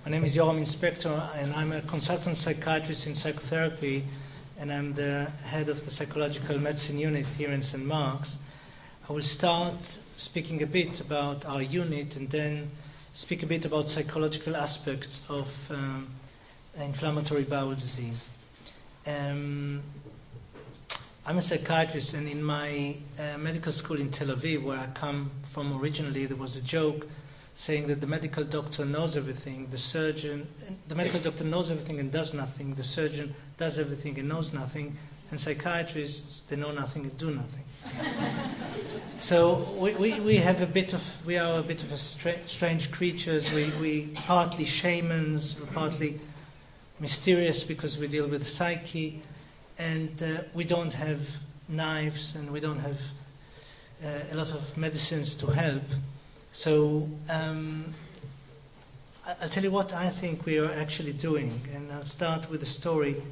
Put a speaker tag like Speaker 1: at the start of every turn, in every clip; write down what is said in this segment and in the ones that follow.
Speaker 1: My name is Yoram and I'm a consultant psychiatrist in psychotherapy, and I'm the head of the psychological medicine unit here in St. Mark's. I will start speaking a bit about our unit and then speak a bit about psychological aspects of inflammatory bowel disease. I'm a psychiatrist, and in my medical school in Tel Aviv, where I come from originally, there was a joke saying that the medical doctor knows everything, the medical doctor knows everything and does nothing, the surgeon does everything and knows nothing, and psychiatrists, they know nothing and do nothing. So we are a bit of strange creatures. We partly shamans, we're partly mysterious because we deal with the psyche, and we don't have knives and we don't have a lot of medicines to help. So I'll tell you what I think we are actually doing, and I'll start with a story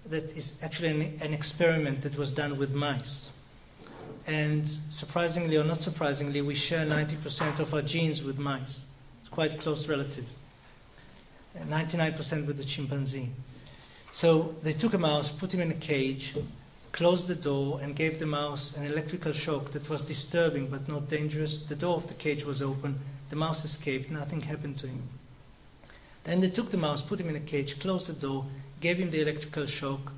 Speaker 1: that is actually an experiment that was done with mice. And surprisingly or not surprisingly, we share 90% of our genes with mice. It's quite close relatives. 99% with the chimpanzee. So they took a mouse, put him in a cage, closed the door, and gave the mouse an electrical shock that was disturbing but not dangerous. The door of the cage was open. The mouse escaped. Nothing happened to him. Then they took the mouse, put him in a cage, closed the door, gave him the electrical shock.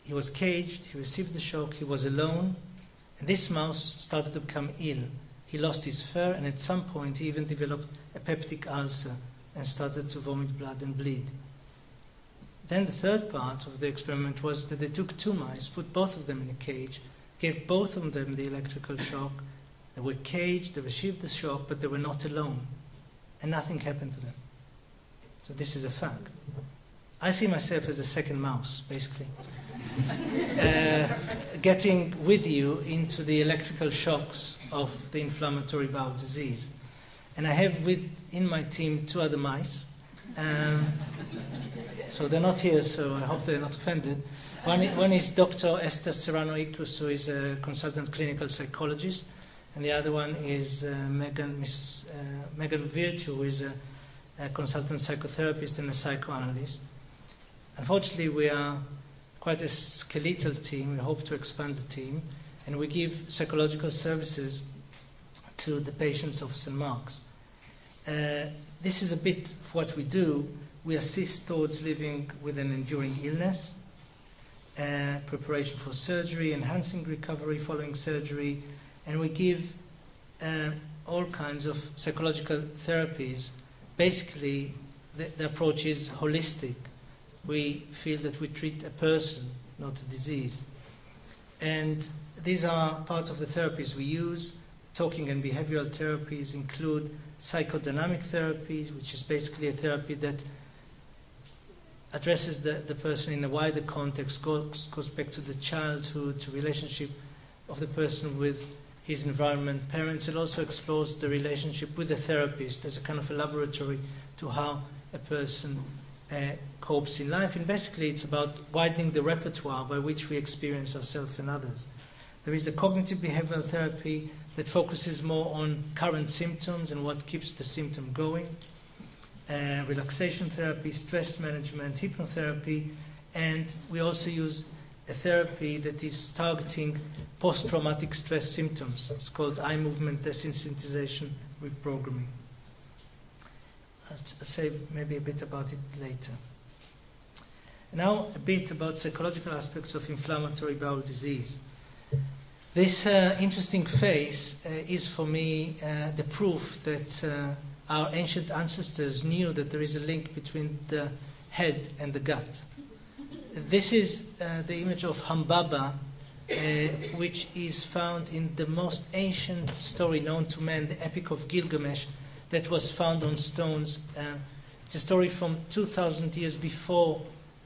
Speaker 1: He was caged. He received the shock. He was alone. And this mouse started to become ill. He lost his fur, and at some point he even developed a peptic ulcer and started to vomit blood and bleed. Then the third part of the experiment was that they took two mice, put both of them in a cage, gave both of them the electrical shock. They were caged, they received the shock, but they were not alone. And nothing happened to them. So this is a fact. I see myself as a second mouse, basically. Getting with you into the electrical shocks of the inflammatory bowel disease. And I have within my team two other mice. So they're not here, so I hope they're not offended. One is Dr. Esther Serrano-Icus, who is a consultant clinical psychologist, and the other one is Megan Virtue, who is a consultant psychotherapist and a psychoanalyst. Unfortunately, we are quite a skeletal team. We hope to expand the team, and we give psychological services to the patients of St. Mark's. This is a bit of what we do. We assist towards living with an enduring illness, preparation for surgery, enhancing recovery following surgery, and we give all kinds of psychological therapies. Basically, the approach is holistic. We feel that we treat a person, not a disease. And these are part of the therapies we use. Talking and behavioral therapies include psychodynamic therapy, which is basically a therapy that addresses the person in a wider context, goes back to the childhood, to relationship of the person with his environment, parents. It also explores the relationship with the therapist as a kind of a laboratory to how a person copes in life. And basically it's about widening the repertoire by which we experience ourselves and others. There is a cognitive behavioral therapy that focuses more on current symptoms and what keeps the symptom going. Relaxation therapy, stress management, hypnotherapy, and we also use a therapy that is targeting post-traumatic stress symptoms. It's called eye movement desensitization reprogramming. I'll say maybe a bit about it later. Now a bit about psychological aspects of inflammatory bowel disease. This interesting phase is for me the proof that our ancient ancestors knew that there is a link between the head and the gut. This is the image of Humbaba, which is found in the most ancient story known to man, the Epic of Gilgamesh, that was found on stones. It's a story from 2,000 years before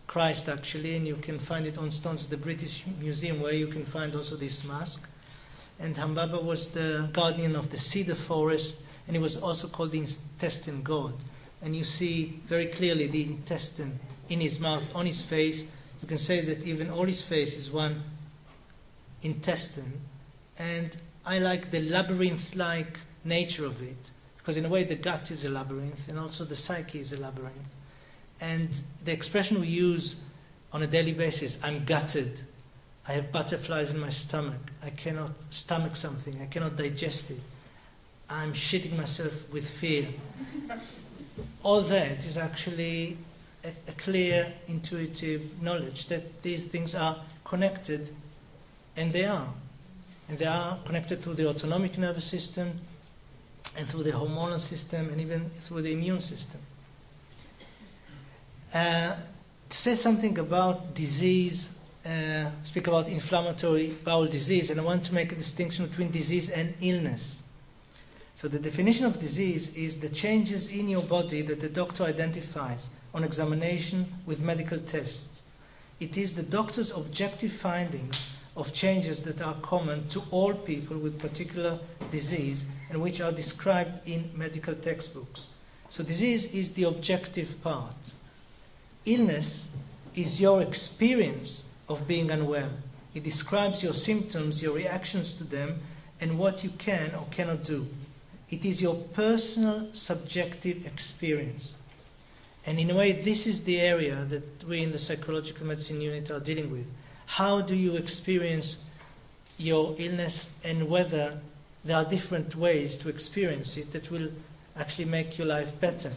Speaker 1: Christ, actually, and you can find it on stones at the British Museum, where you can find also this mask. And Humbaba was the guardian of the cedar forest, and he was also called the intestine god. And you see very clearly the intestine in his mouth, on his face. You can say that even all his face is one intestine. And I like the labyrinth-like nature of it, Because in a way the gut is a labyrinth and also the psyche is a labyrinth. And the expression we use on a daily basis, I'm gutted, I have butterflies in my stomach, I cannot stomach something, I cannot digest it, I'm shitting myself with fear. All that is actually a clear, intuitive knowledge that these things are connected, and they are. And they are connected through the autonomic nervous system, and through the hormonal system, and even through the immune system. To say something about disease, speak about inflammatory bowel disease, and I want to make a distinction between disease and illness. So the definition of disease is the changes in your body that the doctor identifies on examination with medical tests. It is the doctor's objective findings of changes that are common to all people with particular disease and which are described in medical textbooks. So disease is the objective part. Illness is your experience of being unwell. It describes your symptoms, your reactions to them, and what you can or cannot do. It is your personal, subjective experience. And in a way, this is the area that we in the psychological medicine unit are dealing with. How do you experience your illness, and whether there are different ways to experience it that will actually make your life better.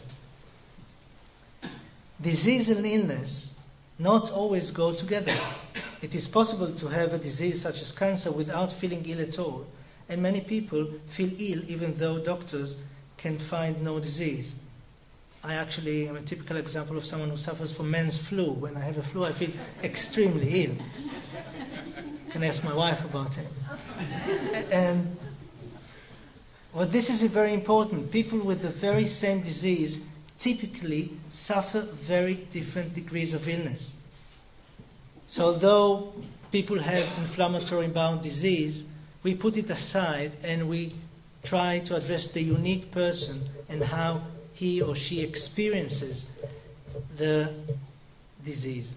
Speaker 1: Disease and illness not always go together. It is possible to have a disease such as cancer without feeling ill at all, and many people feel ill even though doctors can find no disease. I actually am a typical example of someone who suffers from men's flu. When I have a flu, I feel extremely ill. You can ask my wife about it. And well, this is very important. People with the very same disease typically suffer very different degrees of illness. So although people have inflammatory bowel disease, we put it aside and we try to address the unique person and how he or she experiences the disease.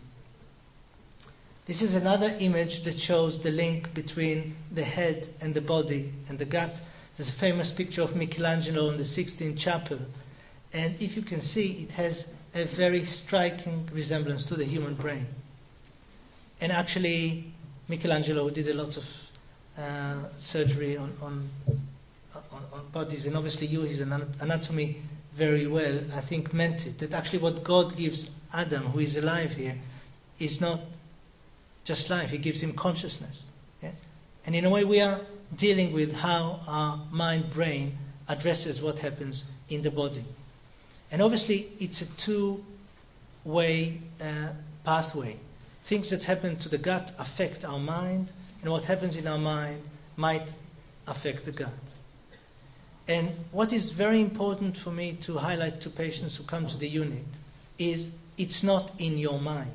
Speaker 1: This is another image that shows the link between the head and the body and the gut. There's a famous picture of Michelangelo in the Sixtine Chapel, and if you can see, it has a very striking resemblance to the human brain. And actually, Michelangelo did a lot of surgery on bodies, and obviously you, his anatomy very well, I think, meant it. That actually what God gives Adam, who is alive here, is not just life. He gives him consciousness. Yeah? And in a way we are dealing with how our mind-brain addresses what happens in the body. And obviously it's a two-way pathway. Things that happen to the gut affect our mind, and what happens in our mind might affect the gut. And what is very important for me to highlight to patients who come to the unit is it's not in your mind.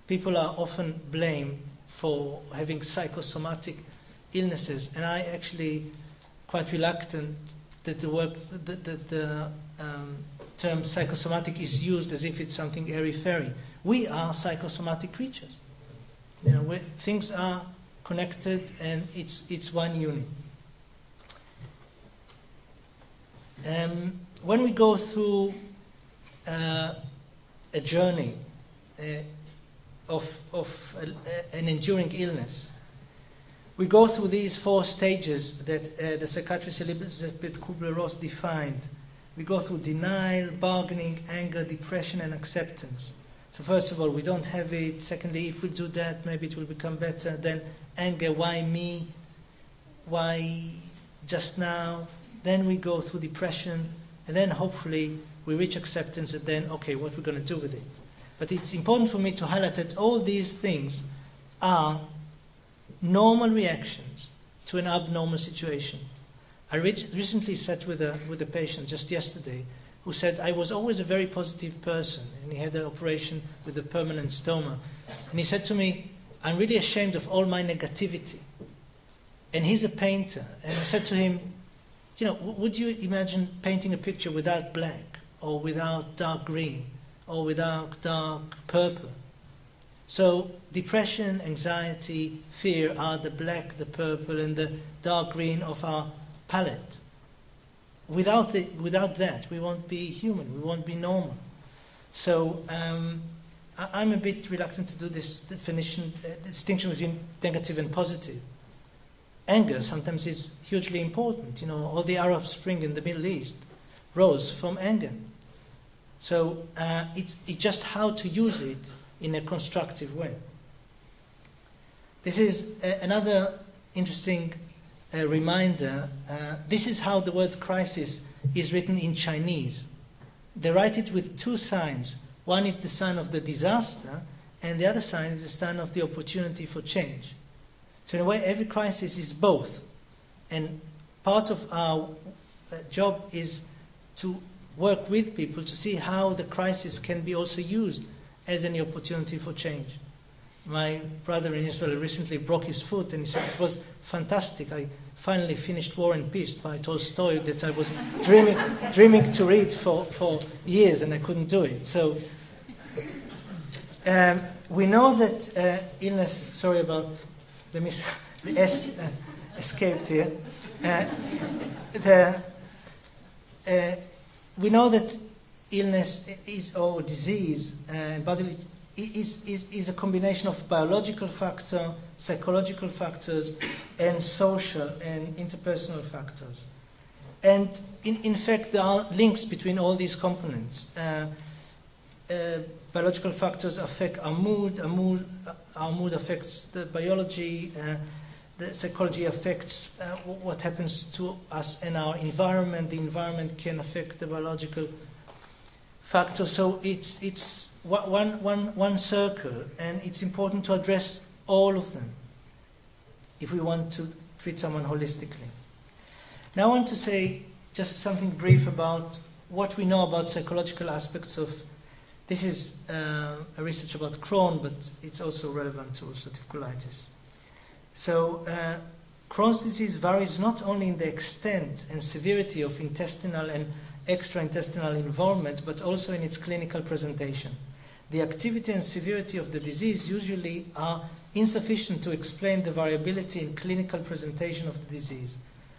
Speaker 1: People are often blamed for having psychosomatic illnesses, and I actually quite reluctant that the term psychosomatic is used as if it's something airy-fairy. We are psychosomatic creatures. You know, things are connected, and it's one unit. When we go through a journey of an enduring illness, we go through these 4 stages that the psychiatrist Elizabeth Kubler-Ross defined. We go through denial, bargaining, anger, depression, and acceptance. So first of all, we don't have it. Secondly, if we do that, maybe it will become better. Then anger, why me? Why just now? Then we go through depression, and then hopefully we reach acceptance, and then, okay, what we're going to do with it. But it's important for me to highlight that all these things are normal reactions to an abnormal situation. I recently sat with a patient just yesterday who said, I was always a very positive person, and he had an operation with a permanent stoma. And he said to me, I'm really ashamed of all my negativity. And he's a painter. And I said to him, you know, would you imagine painting a picture without black, or without dark green, or without dark purple? So depression, anxiety, fear are the black, the purple, and the dark green of our palette. without that, we won't be human, we won't be normal. So I'm a bit reluctant to do this distinction between negative and positive. Anger sometimes is hugely important. You know, all the Arab Spring in the Middle East rose from anger. So it's just how to use it in a constructive way. This is another interesting reminder. This is how the word crisis is written in Chinese. They write it with two signs. One is the sign of the disaster, and the other sign is the sign of the opportunity for change. So in a way, every crisis is both. And part of our job is to work with people to see how the crisis can be also used as an opportunity for change. My brother in Israel recently broke his foot, and he said, it was fantastic. I finally finished War and Peace by Tolstoy that I was dreaming to read for years, and I couldn't do it. So we know that illness, sorry about the S escaped here. We know that illness is, or disease, bodily, is a combination of biological factor, psychological factors, and social and interpersonal factors. And in fact, there are links between all these components. Biological factors affect our mood affects the biology, the psychology affects what happens to us in our environment. The environment can affect the biological factors. So it's one circle, and it's important to address all of them if we want to treat someone holistically. Now I want to say just something brief about what we know about psychological aspects of. This is a research about Crohn, but it's also relevant to ulcerative colitis. So Crohn's disease varies not only in the extent and severity of intestinal and extraintestinal involvement, but also in its clinical presentation. The activity and severity of the disease usually are insufficient to explain the variability in clinical presentation of the disease.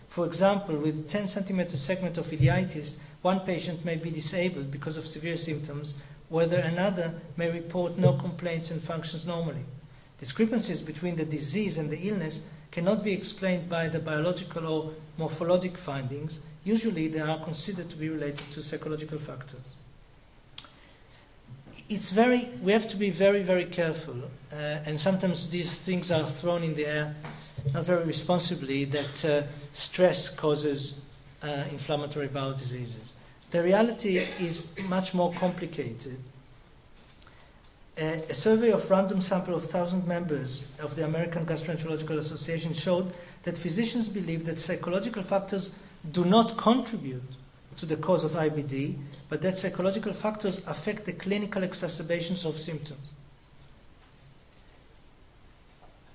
Speaker 1: For example, with 10 centimeter segment of ileitis, one patient may be disabled because of severe symptoms, whether another may report no complaints and functions normally. Discrepancies between the disease and the illness cannot be explained by the biological or morphologic findings. Usually they are considered to be related to psychological factors. We have to be very, very careful, and sometimes these things are thrown in the air, not very responsibly, that stress causes inflammatory bowel diseases. The reality is much more complicated. A survey of random sample of 1,000 members of the American Gastroenterological Association showed that physicians believe that psychological factors do not contribute to the cause of IBD, but that psychological factors affect the clinical exacerbations of symptoms.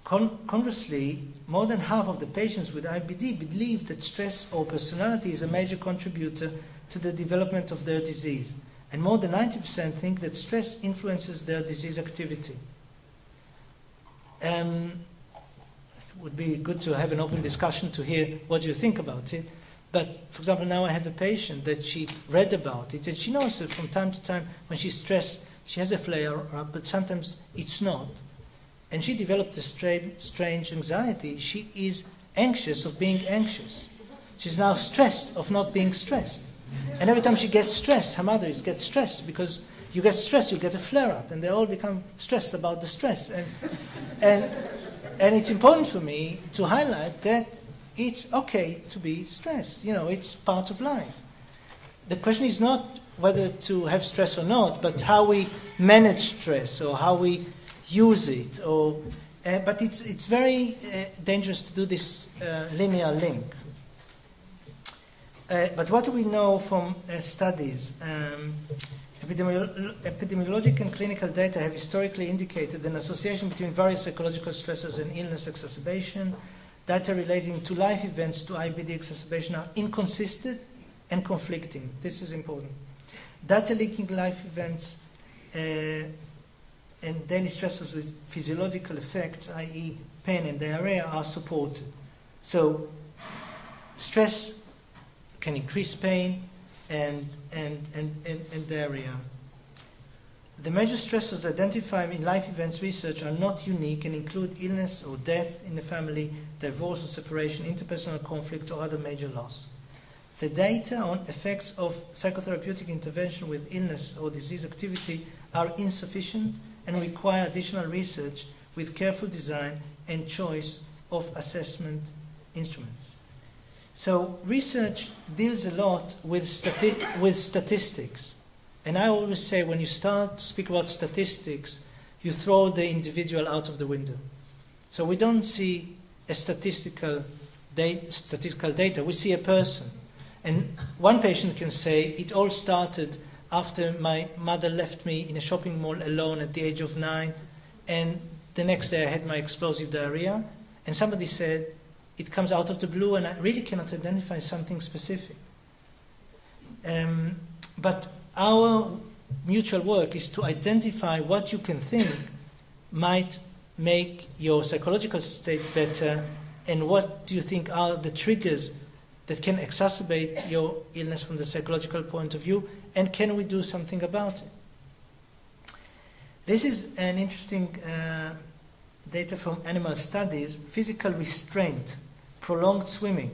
Speaker 1: Conversely, more than half of the patients with IBD believe that stress or personality is a major contributor to the development of their disease, and more than 90% think that stress influences their disease activity. It would be good to have an open discussion to hear what you think about it. But, for example, now I have a patient that she read about it, and she knows that from time to time when she's stressed, she has a flare-up, but sometimes it's not. And she developed a strange anxiety. She is anxious of being anxious. She's now stressed of not being stressed. And every time she gets stressed, her mother gets stressed, because you get stressed, you get a flare-up, and they all become stressed about the stress. And it's important for me to highlight that it's okay to be stressed. You know, it's part of life. The question is not whether to have stress or not, but how we manage stress or how we use it. But it's very dangerous to do this linear link. But what do we know from studies? Epidemiologic and clinical data have historically indicated an association between various psychological stressors and illness exacerbation. Data relating to life events to IBD exacerbation are inconsistent and conflicting. This is important. Data linking life events and daily stressors with physiological effects, i.e. pain and diarrhea, are supported. So stress can increase pain, and diarrhea. The major stressors identified in life events research are not unique and include illness or death in the family, divorce or separation, interpersonal conflict, or other major loss. The data on effects of psychotherapeutic intervention with illness or disease activity are insufficient and require additional research with careful design and choice of assessment instruments. So research deals a lot with statistics. And I always say when you start to speak about statistics, you throw the individual out of the window. So we don't see a statistical data, we see a person. And one patient can say, it all started after my mother left me in a shopping mall alone at the age of 9, and the next day I had my explosive diarrhea. And somebody said, it comes out of the blue, and I really cannot identify something specific. But our mutual work is to identify what you can think might make your psychological state better, and what do you think are the triggers that can exacerbate your illness from the psychological point of view, and can we do something about it? This is an interesting data from animal studies. Physical restraint, prolonged swimming,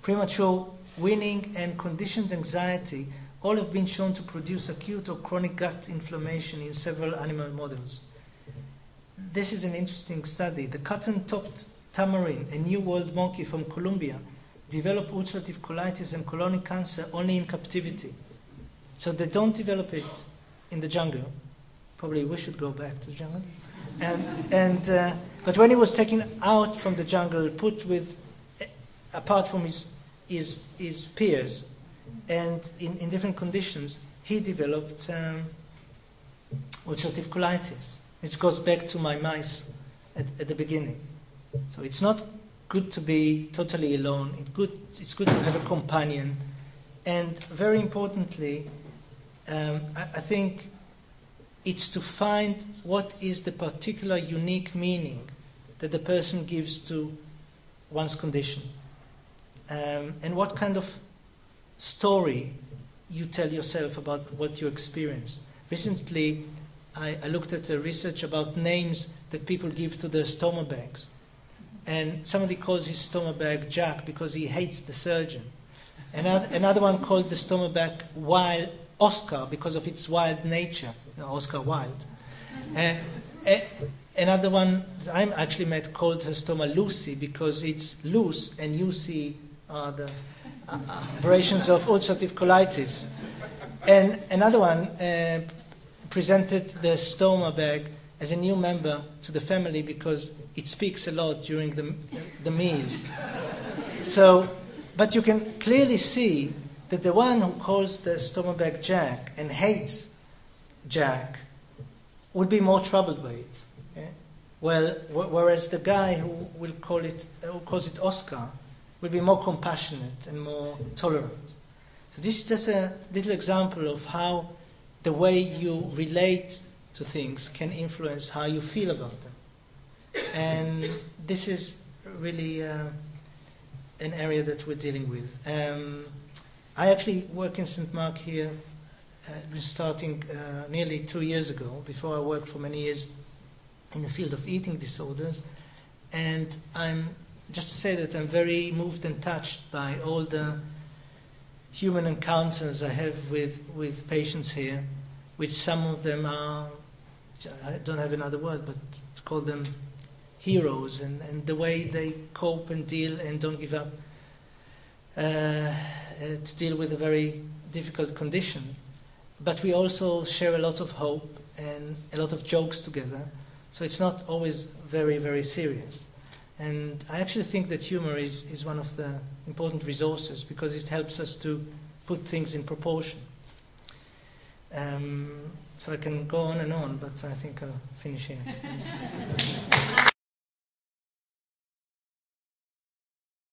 Speaker 1: premature weaning, and conditioned anxiety all have been shown to produce acute or chronic gut inflammation in several animal models. This is an interesting study. The cotton-topped tamarin, a New World monkey from Colombia, develop ulcerative colitis and colonic cancer only in captivity. So they don't develop it in the jungle. Probably we should go back to the jungle. But when he was taken out from the jungle, put apart from his peers, and in different conditions, he developed ulcerative colitis. It goes back to my mice at the beginning. So it's not good to be totally alone. It's good to have a companion. And very importantly, I think it's to find what is the particular unique meaning that the person gives to one's condition. And what kind of story you tell yourself about what you experience. Recently, I looked at a research about names that people give to their stomach bags. And somebody calls his stomach bag Jack because he hates the surgeon. Another one called the stomach bag Wild Oscar because of its wild nature. Oscar Wilde. Another one that I actually met called her stomach Lucy because it's loose and UC are the aberrations of ulcerative colitis. And another one presented the stoma bag as a new member to the family because it speaks a lot during the meals. So, but you can clearly see that the one who calls the stoma bag Jack and hates Jack would be more troubled by it. Okay? Well, whereas the guy who calls it Oscar will be more compassionate and more tolerant. So this is just a little example of how the way you relate to things can influence how you feel about them. And this is really an area that we're dealing with. I actually work in St. Mark here. I've been starting nearly 2 years ago. Before I worked for many years in the field of eating disorders. And I'm just to say that I'm very moved and touched by all the human encounters I have with patients here, which some of them are, I don't have another word, but to call them heroes, and the way they cope and deal and don't give up to deal with a very difficult condition. But we also share a lot of hope and a lot of jokes together, so it's not always very, very serious. And I actually think that humor is one of the important resources because it helps us to put things in proportion. So I can go on and on, but I think I'll finish here.